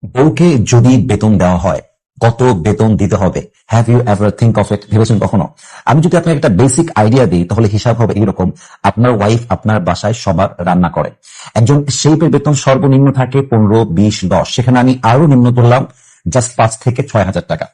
বউকে যদি বেতন দেওয়া হয়, কত বেতন দিতে হবে? Have you ever think of it? ভেবেছেন কখনো? আমি যদি আপনাকে একটা বেসিক আইডিয়া দিই, তাহলে হিসাব হবে এইরকম। আপনার ওয়াইফ আপনার বাসায় সবার রান্না করে। একজন শেফের বেতন সর্বনিম্ন থাকে 15, 20, 10, সেখানে আমি আরো নিম্ন করলাম জাস্ট 5 থেকে 6 হাজার টাকা।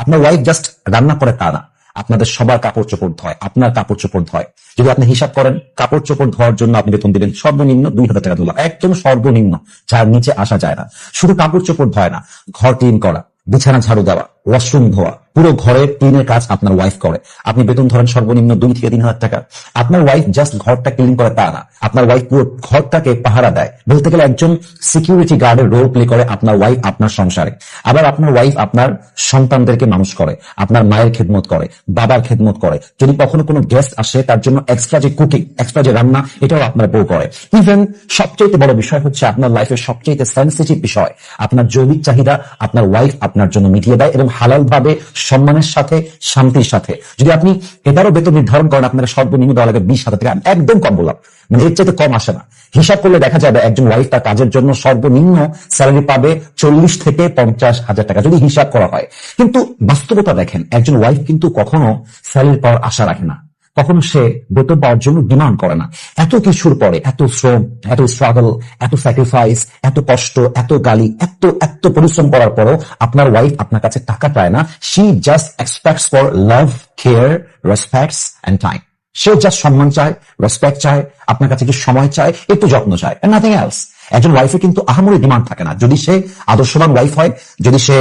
আপনার ওয়াইফ জাস্ট রান্না করে তা না, আপনাদের সবার কাপড় চোপড় ধয়, আপনার কাপড় চোপড় ধয়। যদি আপনি হিসাব করেন, কাপড় চোপড় ধোয়ার জন্য আপনি বেতন দিবেন সর্বনিম্ন 2,000 টাকা দিলাম, একদম সর্বনিম্ন, যার নিচে আসা যায় না। শুধু কাপড় চোপড় ধয় না, ঘর ক্লিন করা, বিছানা ঝাড়ু দেওয়া, ওয়াশরুম ধোয়া, পুরো ঘরের ক্লিনের কাজ আপনার ওয়াইফ করে। আপনি বেতন ধরেন সর্বনিম্ন 2 থেকে 3 হাজার টাকা। আপনার ওয়াইফ জাস্ট ঘরটা ক্লিন করে তা না, আপনার ওয়াইফ পুরো ঘরটাকে পাহারা দেয়। বলতে গেলে একজন সিকিউরিটি গার্ডের রোল প্লে করে আপনার ওয়াইফ আপনার সংসারে। আবার আপনার ওয়াইফ আপনার সন্তানদেরকে মানুষ করে, আপনার মায়ের খেদমত করে, বাবার খেদমত করে। যদি কখনো কোনো গেস্ট আসে, তার জন্য এক্সট্রা যে কুকিং, এক্সট্রা যে রান্না, এটাও আপনার বউ করে। ইভেন সবচেয়ে বড় বিষয় হচ্ছে, আপনার লাইফের সবচেয়ে সেন্সিটিভ বিষয়, আপনার যৌবিক চাহিদা আপনার ওয়াইফ আপনার জন্য মিটিয়ে দেয়, এবং হালাল ভাবে, সম্মানের সাথে, শান্তির সাথে। যদি আপনি এটারও বেতন নির্ধারণ করেন, আপনার সর্বনিম্ন দেওয়া লাগে 20,000 টাকা। একদম কম বললাম, মানে এর চাইতে কম আসে না। হিসাব করলে দেখা যাবে একজন ওয়াইফ তার কাজের জন্য সর্বনিম্ন স্যালারি পাবে 40 থেকে 50,000 টাকা, যদি হিসাব করা হয়। কিন্তু বাস্তবতা দেখেন, একজন ওয়াইফ কিন্তু কখনো স্যালারি পাওয়ার আশা রাখে না, কখনো সে বেতন পাওয়ার জন্য ডিমান্ড করে না। এত কিছুর পরে, এত শ্রম, এত স্ট্রাগল, এত স্যাক্রিফাইস, এত কষ্ট, এত গালি, এত পরিশ্রম করার পরও আপনার ওয়াইফ আপনার কাছে টাকা চায় না। She just expects for love, care, respects and time. সে জাস্ট সম্মান চায়, রেসপেক্ট চায়, আপনার কাছে একটু সময় চায়, একটু যত্ন চায়, এন্ড নাথিং এলস। একজন ওয়াইফের কিন্তু আহামরি ডিমান্ড থাকে না। যদি সে আদর্শবান ওয়াইফ হয়, যদি সে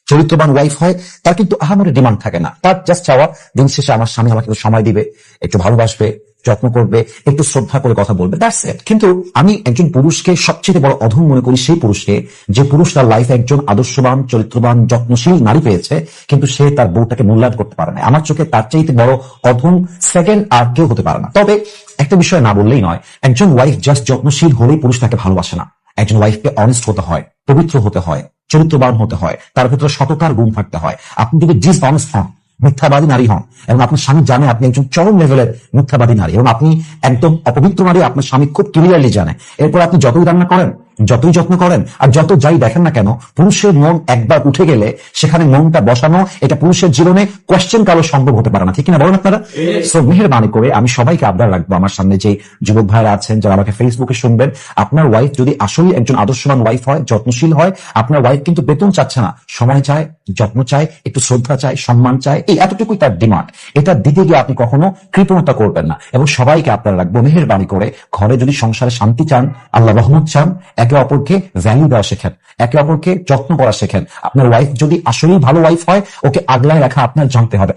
চরিত্রবান ওয়াইফ হয়, তার কিন্তু আহামরি ডিমান্ড থাকে না। তার জাস্ট চাওয়া, দিন শেষে আমার স্বামী আমাকে একটু সময় দিবে, একটু ভালোবাসবে, যত্ন করবে, একটু শ্রদ্ধা করে কথা বলবে, দ্যাটস ইট। কিন্তু আমি একজন পুরুষকে সবচেয়ে বড় অধম মনে করি সেই পুরুষকে, যে পুরুষ তার লাইফে একজন আদর্শবান, চরিত্রবান, যত্নশীল নারী পেয়েছে, কিন্তু সে তার বউটাকে মূল্যায়ন করতে পারে না। আমার চোখে তার চাইতে বড় অধম সেকেন্ড আর কেউ হতে পারে না। তবে একটা বিষয় না বললেই নয়, একজন ওয়াইফ জাস্ট যত্নশীল হলেই পুরুষ তাকে ভালোবাসে না। একজন ওয়াইফকে অনেস্ট হতে হয়, পবিত্র হতে হয়, চরিত্রবান হতে হয়, তার ভিতরে সততার গুণ থাকতে হয়। আপনি যদি ডিসঅনেস্ট হন, মিথ্যাবাদী নারী হন, এবং আপনার স্বামী জানে আপনি একজন চরম লেভেলের মিথ্যাবাদী নারী, এবং আপনি একদম অপবিত্র নারী, আপনার স্বামী খুব ক্লিয়ারলি জানে, এরপর আপনি যতই রান্না করেন, যতই যত্ন করেন, আর যত যাই দেখেন না কেন, পুরুষের মন একবার উঠে গেলে সেখানে মনটা বসানো, এটা পুরুষের জীবনে কোয়েশ্চেন কারো সম্ভব হতে পারে না। ঠিক কিনা বলেন আপনারা? সো মেহেরবানি করে আমি সবাইকে আবদার রাখবো, আমার সামনে যে যুবক ভাইরা আছেন, যারা আমাকে ফেসবুকে শুনবেন, আপনার ওয়াইফ যদি আসলে একজন আদর্শবান ওয়াইফ হয়, যত্নশীল হয়, আপনার ওয়াইফ কিন্তু বেতন চাচ্ছে না, সময় চায়, যত্ন চায়, একটু শ্রদ্ধা চায়, সম্মান চায়, এই এতটুকুই তার ডিমান্ড। এটা দিতে গিয়ে আপনি কখনো কৃপণতা করবেন না। এবং সবাইকে আপনারা রাখবো, মেহেরবানি করে ঘরে যদি সংসারে শান্তি চান, আল্লাহ রহমত চান, একে অপরকে ভ্যালু দেওয়া শেখেন, একে অপরকে যত্ন করা শেখেন। আপনার ওয়াইফ যদি আসলেই ভালো ওয়াইফ হয়, ওকে আগলায় রাখা আপনার জানতে হবে।